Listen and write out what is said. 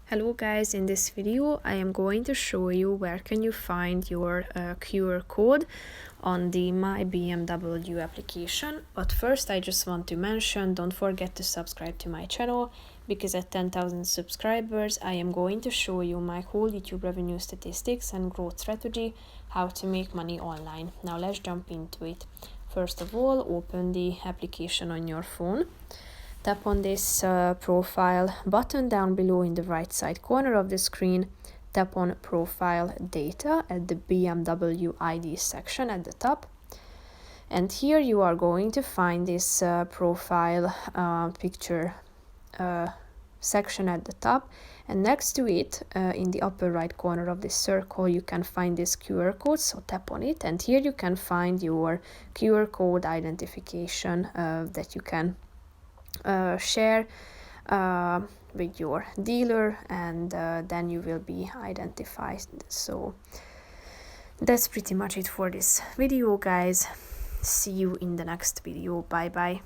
Hello guys, in this video I am going to show you where can you find your QR code on the My BMW application. But first I just want to mention, don't forget to subscribe to my channel, because at 10,000 subscribers I am going to show you my whole YouTube revenue statistics and growth strategy, how to make money online. Now let's jump into it. First of all, open the application on your phone. Tap on this profile button down below in the right side corner of the screen. Tap on profile data at the BMW ID section at the top. And here you are going to find this profile picture section at the top. And next to it, in the upper right corner of this circle, you can find this QR code. So tap on it. And here you can find your QR code identification that you can share with your dealer, and then you will be identified. So that's pretty much it for this video, guys. See you in the next video. Bye bye.